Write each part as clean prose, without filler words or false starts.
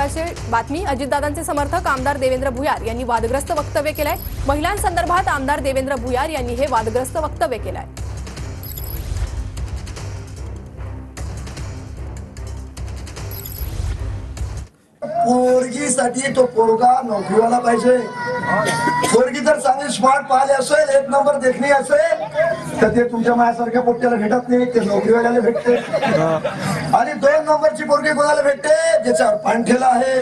महत्त्वाची बातमी, अजितदादांचे समर्थक आमदार देवेंद्र भुयार यांनी वादग्रस्त वक्तव्य केलंय। महिलांसंदर्भात आमदार देवेंद्र भुयार यांनी हे वादग्रस्त वक्तव्य केलंय। पोरगीसाठी तो पोरगा नोकरीवाला पाहिजे। पोरगी जर चांगली स्मार्ट पाहिली असेल, एक नंबर देखणी असेल, तर ते तुमच्या माझ्यासारख्या पोट्याला भेटत नाही, ते नोकरीवाल्याला भेटते। आणि 2 नंबरची पोरगी कोणाला भेटते? ज्याच्यावर पांठेला आहे,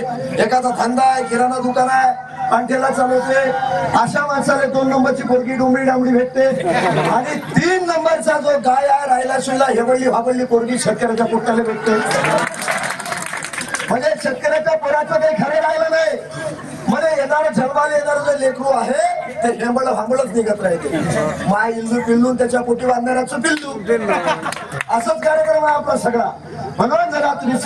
एखादा धंदा आहे, किराणा दुकान आहे, पांठेला चालवते, अशा माणसाला 2 नंबरची पोरगी डोंबडी डांबडी भेटते। आणि 3 नंबरचा जो गाय आहे, राहिला सुईला हेबडली भाबडली पोरगी शेतकऱ्याच्या पोट्याला भेटते। म्हणजे शेतकऱ्याच्या पोराचं काही खरे राहिलं नाही। म्हणजे येणारं जन्माला येणारं जे लेकरू आहे ते हेंबळ भांबळच निघत राहते। माय इल्लू पिल्लू त्याच्या पोटी बांधणाऱ्याचं पिल्लू, असंच कार्यक्रम आहे आपला सगळा। म्हणून जरा तुम्ही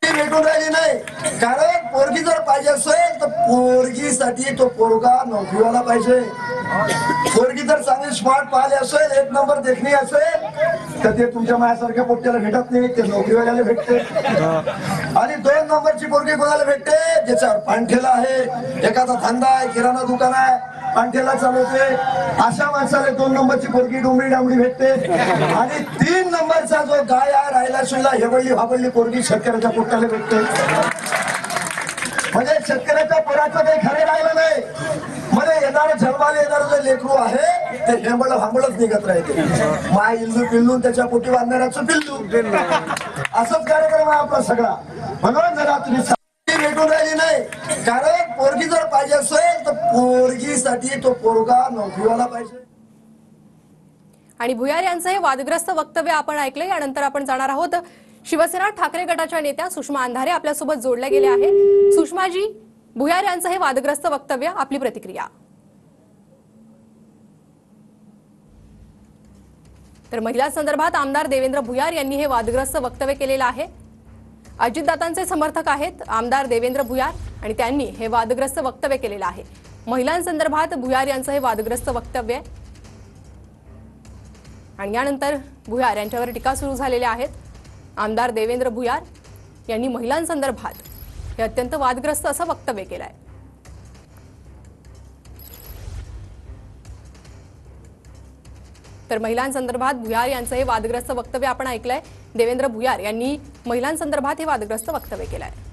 भेटून राहिली नाही, कारण पोरगी जर पाहिजे असेल तर पोरगीसाठी तो पोरगा नोकरीवाला पाहिजे। पोरगी जर चांगली स्मार्ट पाहिली असेल, एक नंबर देखणी असेल, तर ते तुमच्या माझ्यासारख्या पोट्याला भेटत नाही, ते नोकरीवाल्याला भेटते। आणि 2 नंबरची पोरगी कोणाला भेटते? ज्याच्यावर पांठेला आहे, एखादा धंदा आहे, किराणा दुकान आहे, पांठेला चालवते, अशा माणसाला 2 नंबरची पोरगी डोंबडी डांबडी भेटते। आणि 3 नंबरचा जो गाय आहे, राहिला सुईला हेबडली भाबडली पोरगी शेतकऱ्याच्या पोट्याला भेटते। म्हणजे शेतकऱ्याच्या पोराचं काही खरे राहिलं नाही। म्हणजे येणारं जन्माला येणारं जे लेकरू आहे ते हेंबळ भांबळच निघत राहते। माय इल्लू पिल्लू त्याच्या पोटी बांधणाऱ्याचं पिल्लू, असंच कार्यक्रम आहे आपला सगळा। म्हणून जरा तुम्ही भेटून राहिली नाही, कारण पोरगी जर पाहिजे असेल तर पोरगीसाठी तो पोरगा नोकरीवाला पाहिजे। आणि भुयार यांचं हे वादग्रस्त वक्तव्य आपण ऐकलं। यानंतर आपण जाणार आहोत शिवसेना ठाकरे गटाच्या नेत्या सुषमा अंधारे आपल्यासोबत जोडल्या गेल्या आहेत। सुषमाजी, भुयार यांचं हे वादग्रस्त वक्तव्य, आपली प्रतिक्रिया। तर महिलांसंदर्भात आमदार देवेंद्र भुयार यांनी हे वादग्रस्त वक्तव्य केलेलं आहे। अजितदादांचे समर्थक आहेत आमदार देवेंद्र भुयार आणि त्यांनी हे वादग्रस्त वक्तव्य केलेलं आहे। महिलांसंदर्भात भुयार यांचं हे वादग्रस्त वक्तव्य आणि यानंतर भुयार यांच्यावर टीका सुरू झालेल्या आहेत। आमदार देवेंद्र भुयार यांनी महिलांसंदर्भात हे अत्यंत वादग्रस्त असं वक्तव्य केलं आहे। तर महिलांसंदर्भात भुयार यांचं हे वादग्रस्त वक्तव्य आपण ऐकलंय। देवेंद्र भुयार यांनी महिलांसंदर्भात हे वादग्रस्त वक्तव्य केलं आहे।